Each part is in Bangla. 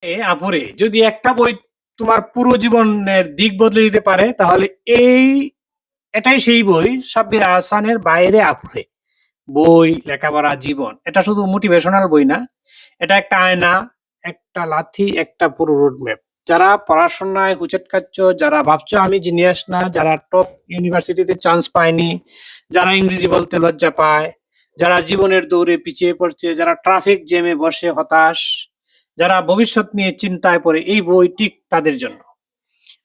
আপুরে যদি একটা বই তোমার পুরো জীবনের দিক বদলে দিতে পারে তাহলে এটাই সেই বই সাব্বির আহসানের বাইরে আপুরে। বই, লেখাপড়া, জীবন এটা শুধু মোটিভেশনাল বই না, এটা একটা আয়না, একটা লাথি, একটা পুরো রোডম্যাপ। যারা পড়াশোনায় হুচট খাচ্ছ, যারা ভাবছো আমি জিনিয়াস না, যারা টপ ইউনিভার্সিটিতে চান্স পায়নি, যারা ইংরেজি বলতে লজ্জা পায়, যারা জীবনের দৌড়ে পিছিয়ে পড়ছে, যারা ট্রাফিক জ্যামে বসে হতাশ, যারা ভবিষ্যৎ নিয়ে চিন্তায় পড়ে, এই বই ঠিক তাদের জন্য।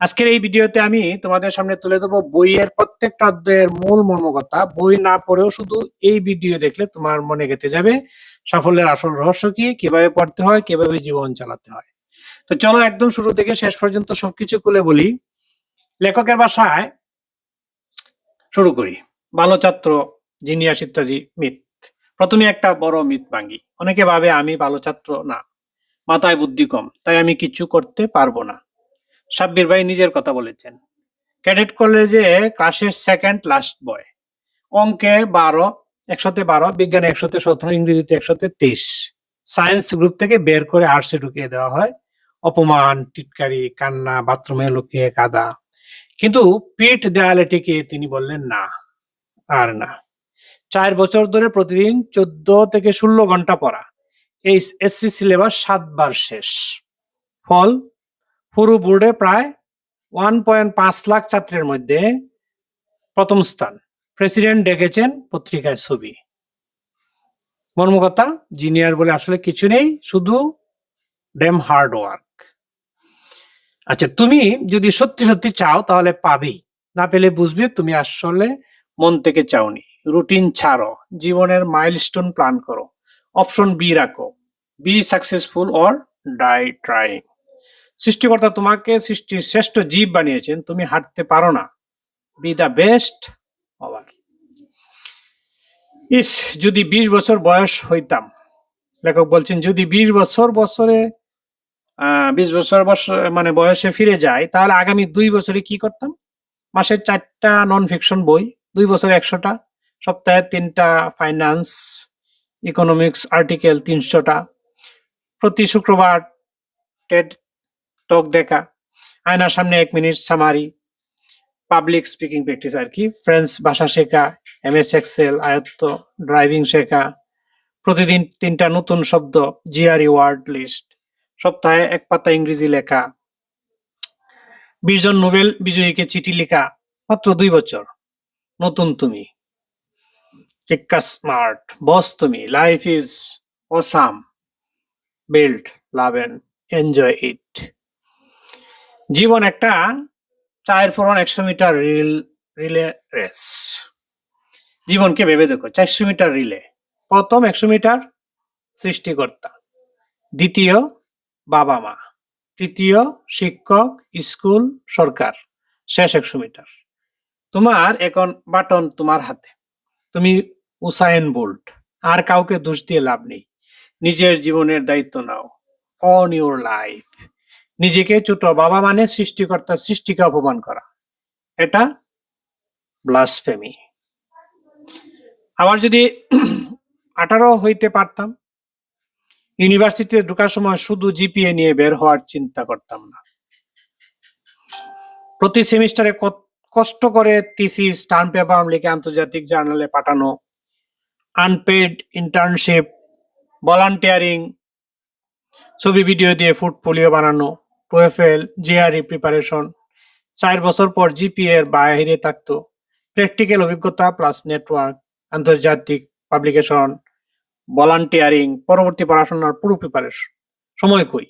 আজকের এই ভিডিওতে আমি তোমাদের সামনে তুলে ধরবো বইয়ের প্রত্যেকটা অধ্যায়ের মূল মর্মকথা। বই না পড়েও শুধু এই ভিডিও দেখলে তোমার মনে গেঁথে যাবে সাফল্যের আসল রহস্য কি, কিভাবে পড়তে হয়, কিভাবে জীবন চালাতে হয়। তো চলো একদম শুরু থেকে শেষ পর্যন্ত সবকিছু খুলে বলি। লেখকের ভাষায় শুরু করি। ভালো ছাত্র, জিনিয়াস ইত্যাদি মিথ। প্রথমে একটা বড় মিথ ভাঙি। অনেকে ভাবে আমি ভালো ছাত্র না, মাথায় বুদ্ধি কম, তাই আমি কিছু করতে পারবো না। সাব্বির ভাই নিজের কথা বলেছেন। ক্যাডেট কলেজে ক্লাসের সেকেন্ড লাস্ট বয়। অঙ্কে 12, 100-12, বিজ্ঞানে 100-17, ইংরেজিতে 100-23। সায়েন্স গ্রুপ থেকে বের করে আর্টসে ঢুকিয়ে দেওয়া হয়। অপমান, টিটকারি, কান্না, বাথরুমে লুকিয়ে কাঁদা। কিন্তু পিঠ দেয়ালে টিকে তিনি বললেন না, আর না। 4 বছর ধরে প্রতিদিন 14 থেকে 16 ঘন্টা পড়া। এই এসসি সিলেবাস 7 বার শেষ। ফল, পুরো বোর্ডে প্রায় 1.5 লাখ ছাত্রের মধ্যে প্রথম স্থান। প্রেসিডেন্ট ডেকেছেন, পত্রিকায় ছবি। মর্মকথা, জিনিয়ার বলে আসলে কিছু নেই, শুধু ড্যাম হার্ড ওয়ার্ক। আচ্ছা, তুমি যদি সত্যি সত্যি চাও তাহলে পাবেই, না পেলে বুঝবে তুমি আসলে মন থেকে চাওনি। রুটিন ছাড়ো, জীবনের মাইলস্টোন প্ল্যান করো, অপশন বি রাখো, be successful or die trying. সৃষ্টিকর্তা তোমাকে সৃষ্টির শ্রেষ্ঠ জীব বানিয়েছেন, তুমি হাঁটতে পারো না, বি দ্য বেস্ট হওয়ার। ইস, যদি 20 বছর বয়স হইতাম। লেখক বলছেন যদি 20 বছর মানে বয়সে ফিরে যায় তাহলে আগামী 2 বছরে কি করতাম। মাসে 4টা নন ফিকশন বই, 2 বছরে 100টা, সপ্তাহে 3টা ফাইন্যান্স ইকোনমিক্স আর্টিকেল 300টা, প্রতি শুক্রবার টেড টক দেখা, আয়নার সামনে 1 minute summary, public speaking practice আর কি, ফ্রেঞ্চ ভাষা শেখা, এমএস এক্সেল আয়ত্ত, ড্রাইভিং শেখা, প্রতিদিন 3টা নতুন শব্দ, জিআরই ওয়ার্ড লিস্ট, সপ্তাহে 1 পাতা ইংরেজি লেখা, 20 জন নোবেল বিজয়ীকে চিঠি লেখা, মাত্র 2 বছর। নতুন তুমি, টিক্কা স্মার্ট, বস তুমি, life is awesome, build, love and enjoy it. জীবন একটা 4x100 মিটার রিলে রেস। জীবনকে ভেবে দেখো, 400 মিটার রিলে। প্রথম 100 মিটার সৃষ্টিকর্তা, দ্বিতীয় বাবা মা, তৃতীয় শিক্ষক, স্কুল, সরকার, শেষ 100 মিটার। তোমার এখন বাটন তোমার হাতে, তুমি উসাইন বোল্ট। আর কাউকে দোষ দিয়ে লাভ নেই, নিজের জীবনের দায়িত্ব নাও। On your life. নিজেকে ছোট বাবা মানে সৃষ্টিকর্তার সৃষ্টিকে অপমান করা, এটা ব্লাসফেমি। আবার যদি 18 হইতে পারতাম, ইউনিভার্সিটিতে ঢোকার সময় শুধু জিপিএ নিয়ে বের হওয়ার চিন্তা করতাম না। প্রতি সেমিস্টারে কষ্ট করে থিসিস, টার্ম পেপার লিখে আন্তর্জাতিক জার্নালে পাঠানো, আনপেড ইন্টার্নশিপ, ভলান্টিয়ারিং, ছবি ভিডিও দিয়ে পোর্টফোলিও বানানো, টোয়েফেল, জেআরই প্রিপারেশন। 4 বছর পর জিপিএ এর বাইরে থাকতো। প্র্যাকটিক্যাল অভিজ্ঞতা প্লাস নেটওয়ার্ক, আন্তর্জাতিক পাবলিকেশন, ভলান্টিয়ারিং, পরবর্তী পড়াশোনার পুরো প্রিপারেশন। সময় কই?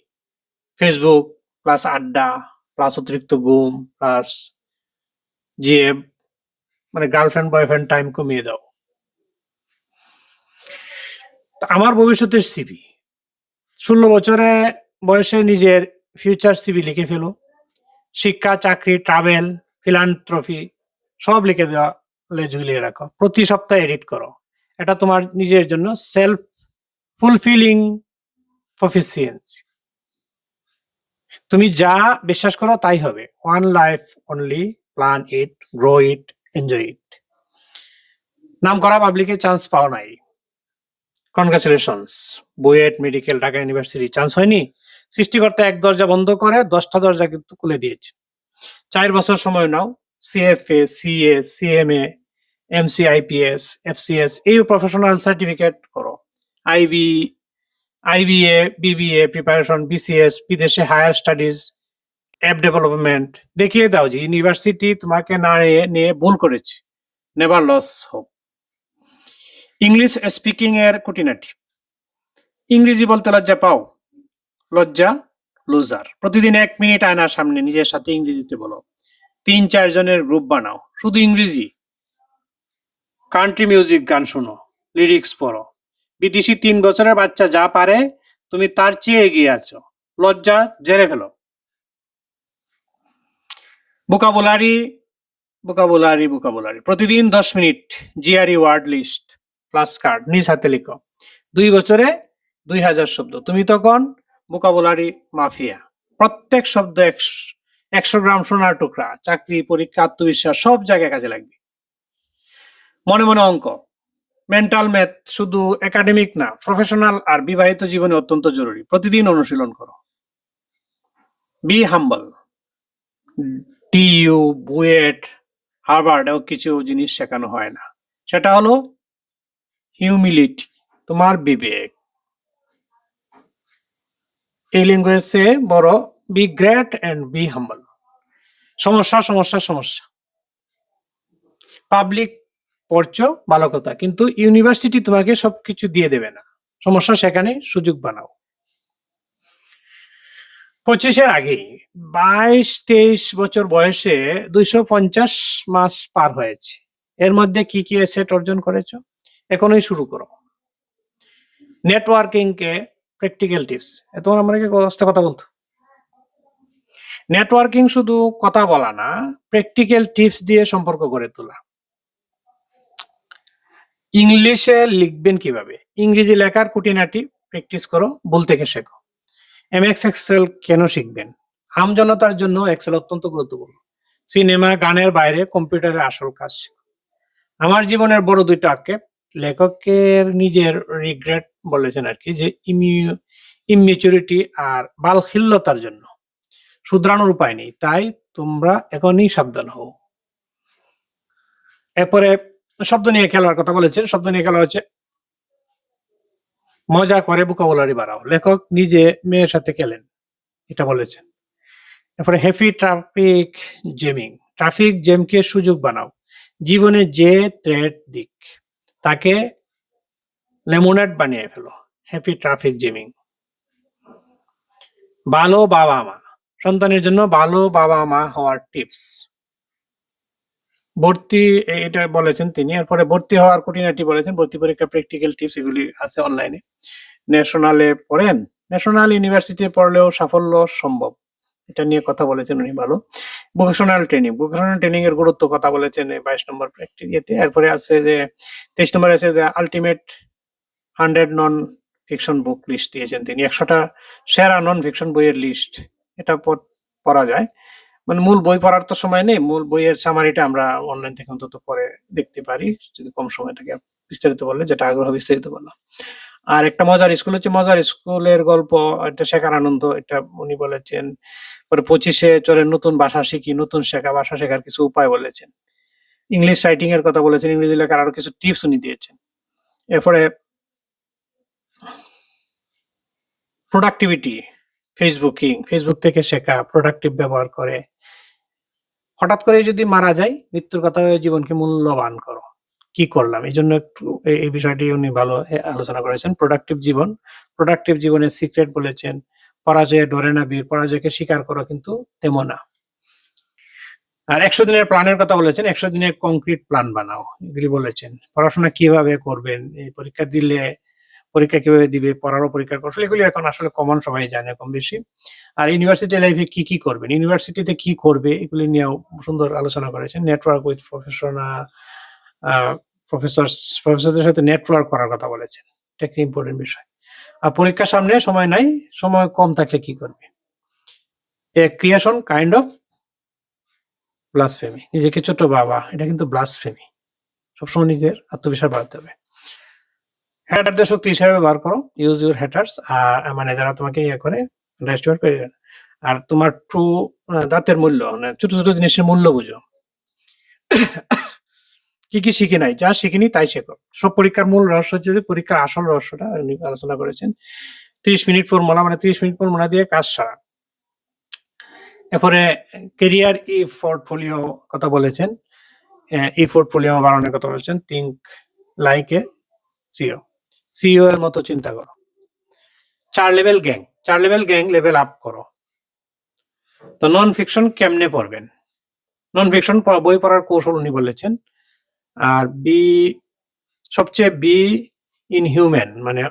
ফেসবুক প্লাস আড্ডা প্লাস অতিরিক্ত ঘুম প্লাস জিএ, মানে গার্লফ্রেন্ড বয়ফ্রেন্ড টাইম কমিয়ে দাও। আমার ভবিষ্যতের সিভি, 16 বয়সে নিজের ফিউচার সিভি লিখে ফেলো। শিক্ষা, চাকরি, ট্রাভেল, ফিলান্থ্রফি সব লিখে দেওয়ালে ঝুলিয়ে রাখো। প্রতি সপ্তাহে এডিট করো। এটা তোমার নিজের জন্য সেলফ ফুলফিলিং প্রফিসিয়েন্সি। তুমি যা বিশ্বাস করো তাই হবে। One life only, plan it, grow it, enjoy it. নাম করা পাবলিকে চান্স পাও নাই, congratulations. BUET, medical, Dhaka university chance হয়নি, সৃষ্টিকর্তা এক দরজা বন্ধ করে 10টা দরজা কিন্তু খুলে দিয়েছে। 4 বছর সময় নাও, CFA, CA, CMA, MCIPS, FCS এই প্রফেশনাল সার্টিফিকেট করো। আইবিএ, বিবিএ প্রিপারেশন, বিসিএস, বিদেশে হায়ার স্টাডিজ, অ্যাপ ডেভেলপমেন্ট। দেখিয়ে দাও যে ইউনিভার্সিটি তোমাকে না নিয়ে ভুল করেছে। Never lose hope. English speaking এর খুঁটিনাটি। ইংরেজি বলতে লজ্জা পাও? লজ্জা লুজার। প্রতিদিন 1 মিনিট আয়নার সামনে নিজের সাথে ইংরেজিতে বলো। 3-4 জনের গ্রুপ বানাও, শুধু ইংরেজি। কান্ট্রি মিউজিক গান শোনো, লিরিক্স পড়ো। বিদেশি 3 বছরের বাচ্চা যা পারে তুমি তার চেয়ে এগিয়ে আছো। লজ্জা ঝেড়ে ফেলো। ভোকাবুলারি ভোকাবুলারি ভোকাবুলারি প্রতিদিন 10 minute GRE word list, flash card নিজ হাতে লিখো। 2 বছরে 2000 শব্দ। তুমি তখন ভোকাবুলারি মাফিয়া। প্রত্যেক শব্দ 100 গ্রাম সোনার টুকরা। চাকরি, পরীক্ষা, আত্মবিশ্বাস সব জায়গায় কাজে লাগবে। মনে মনে অঙ্ক, মেন্টাল ম্যাথ শুধু একাডেমিক না, প্রফেশনাল আর বিবাহিত জীবনে অত্যন্ত জরুরি। প্রতিদিন অনুশীলন করো। বি হাম্বল। টিইউ, বুয়েট, হার্ভার্ড এও কিছু জিনিস শেখানো হয় না। সেটা হলো হিউমিলিটি, তোমার বিবেক। এই ল্যাঙ্গুয়েজে বড় বি গ্রেট এন্ড বি হাম্বল। সমস্যা সমস্যা সমস্যা। পাবলিক পড়ছো ভালো কথা, কিন্তু ইউনিভার্সিটি তোমাকে সবকিছু দিয়ে দেবে না। সমস্যা সেখানে সুযোগ বানাও। 25-এর আগেই 22-23 বছর বয়সে 250 মাস পার হয়েছে। এর মধ্যে কি কি এসেট অর্জন করেছো? এখনই শুরু করো। নেটওয়ার্কিং কে প্র্যাকটিক্যাল টিপস। তোমার আমরা কথা বলতো। নেটওয়ার্কিং শুধু কথা বলা না, প্র্যাকটিক্যাল টিপস দিয়ে সম্পর্ক গড়ে তোলা। ইংলিশে লিখবেন কিভাবে? ইংরেজি লেখার খুঁটিনাটি প্র্যাকটিস করো, ভুল থেকে শেখো। এমএক্স এক্সেল কেন শিখবেন? আমজনতার জন্য এক্সেল অত্যন্ত গুরুত্বপূর্ণ। সিনেমা, গানের বাইরে কম্পিউটারের আসল কাজ শেখো। আমার জীবনের বড় 2টা আক্ষেপ, লেখকের নিজের রিগ্রেট বলেছেন আর কি, যে ইমিউরিটি আর বালখিল্যতার জন্য শুধরানোর উপায় নেই, তাই তোমরা এখনই সাবধান হও। এরপরে শব্দ নিয়ে খেলার কথা বলেছেন। শব্দ নিয়ে খেলা হচ্ছে মজা করে ভোকাবুলারি বাড়াও। লেখক নিজে মেয়ের সাথে খেলেন, এটা বলেছেন। এরপরে হ্যাপি ট্রাফিক জ্যামিং। ট্রাফিক জ্যামকে সুযোগ বানাও। জীবনে যে থ্রেট দিক তাকে লেমনেড বানিয়ে ফেলো। Happy traffic jamming. ভালো বাবা মা। সন্তানের জন্য ভালো বাবা মা হওয়ার টিপস। ভর্তি, এটা বলেছেন তিনি। এরপরে ভর্তি হওয়ার খুঁটিনাটি বলেছেন। ভর্তি পরীক্ষা প্র্যাকটিক্যাল টিপস এগুলি আছে অনলাইনে। ন্যাশনালে পড়েন, ন্যাশনাল ইউনিভার্সিটি পড়লেও সাফল্য সম্ভব, এটা নিয়ে কথা বলেছেন উনি। ভালো। ভোকেশনাল ট্রেনিং এর গুরুত্ব কথা বলেছেন 22 নম্বর প্র্যাকটিস ইয়েতে। এরপরে আছে যে 23 নম্বর আছে যে ultimate 100 non fiction book list দিয়েছেন তিনি। 100টা সেরা নন ফিকশন বইয়ের লিস্ট। এটা পড়া যায়, মানে মূল বই পড়ার তো সময় নেই, মূল বইয়ের সামারিটা আমরা অনলাইন থেকে অন্তত পরে দেখতে পারি যদি কম সময় থাকে। বিস্তারিত বললে, যেটা আগ্রহ বিস্তারিত বললাম। আর একটা মজার স্কুল হচ্ছে মজার স্কুলের গল্প, এটা শেখার আনন্দ, এটা উনি বলেছেন। পরে 25-এ চলে নতুন ভাষা শিখি, নতুন ভাষা শেখার কিছু উপায় বলেছেন। ইংলিশ রাইটিং এর কথা বলেছেন, ইংরেজি লেখার আরো কিছু টিপস উনি দিয়েছেন। এরপরে প্রোডাক্টিভিটি, ফেসবুক থেকে শেখা, প্রোডাক্টিভ ব্যবহার করে। হঠাৎ করে যদি মারা যায়, মৃত্যুর কথা হয়ে জীবনকে মূল্যবান করো। কি করলাম, এই জন্য একটু এই বিষয়টি উনি ভালো আলোচনা করেছেন। প্রোডাক্টিভ জীবনের সিক্রেট বলেছেন। পরাজয়ে ডরে না বীর, পরাজয়কে স্বীকার করো কিন্তু তেমন না। আর 100 দিনের প্ল্যানের কথা বলেছেন। 100 দিনের কংক্রিট প্ল্যান বানাও, এগুলি বলেছেন। পড়াশোনা কিভাবে করবেন, এই পরীক্ষা দিলে পরীক্ষা কিভাবে দিবে, পড়ারও পরীক্ষার কৌশল, এগুলি এখন আসলে কমন, সবাই জানে কম বেশি। আর ইউনিভার্সিটি লাইফে কি কি করবেন, ইউনিভার্সিটিতে কি করবে, এগুলি নিয়েও সুন্দর আলোচনা করেছেন। নেটওয়ার্ক উইথ প্রফেসরদের সাথে নেটওয়ার্ক করার কথা বলেছেন, এটা একটা ইম্পর্টেন্ট বিষয়। আর পরীক্ষার সামনে সময় নাই, সময় কম থাকলে কি করবে? এ ক্রিয়েশন কাইন্ড অফ ব্লাসফেমি। নিজেকে ছোট বাবা, এটা কিন্তু ব্লাসফেমি। সবসময় নিজের আত্মবিশ্বাস বাড়াতে হবে। হ্যাটারদের শক্তি হিসাবে ব্যবহার করো, ইউজ ইউর হ্যাটার্স। আর মানে যারা তোমাকে ইয়ে করে, আন্ডারএস্টিমেট করে। আর তোমার ট্রু দাঁতের মূল্য, মানে ছোট ছোট জিনিসের মূল্য বুঝো। কি কি শিখি নাই, যা শিখিনি তাই শেখো। সব পরীক্ষার মূল রহস্য হচ্ছে যে পরীক্ষার আসল রহস্যটা উনি আলোচনা করেছেন। 30 মিনিট ফর্মুলা, মানে 30 মিনিট ফর্মুলা দিয়ে কাজ সারা। এরপরে কেরিয়ার ই পোর্টফোলিও কথা বলেছেন, ই পোর্টফোলিও বাড়ানোর কথা বলেছেন। Think like a CEO, CEO এর মতো চিন্তা করো। 4 লেভেল গ্যাং লেভেল আপ করো। তো নন ফিকশন কেমনে পড়বেন? নন ফিকশন বই পড়ার কৌশল উনি বলেছেন। আর সবচেয়ে ইনহিউম্যান, মানে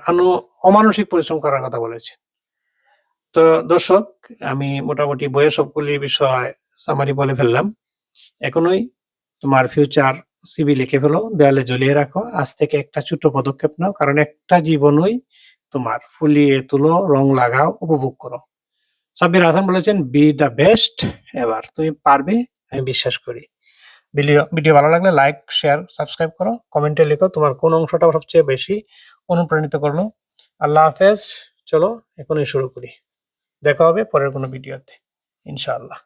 অমানসিক পরিশ্রম করার কথা বলেছে। তো দর্শক, আমি মোটামুটি বইয়ের সবগুলি বিষয় সামারি বলে ফেললাম। এখনই তোমার ফিউচার সিভি লিখে ফেলো, দেয়ালে ঝুলিয়ে রাখো। আজ থেকে একটা ছোট্ট পদক্ষেপ নাও, কারণ একটা জীবনই তোমার। ফুলিয়ে তুলো, রং লাগাও, উপভোগ করো। সাব্বির হাসান বলেছেন, বি দ্য বেস্ট এভার। তুমি পারবে, আমি বিশ্বাস করি। ভিডিও ভালো লাগলে লাইক, শেয়ার, সাবস্ক্রাইব করো। কমেন্টে লিখো তোমার কোন অংশটা সবচেয়ে বেশি অনুপ্রাণিত করলো। আল্লাহ হাফেজ। চলো এখনই শুরু করি। দেখা হবে পরের কোনো ভিডিওতে, ইনশাআল্লাহ।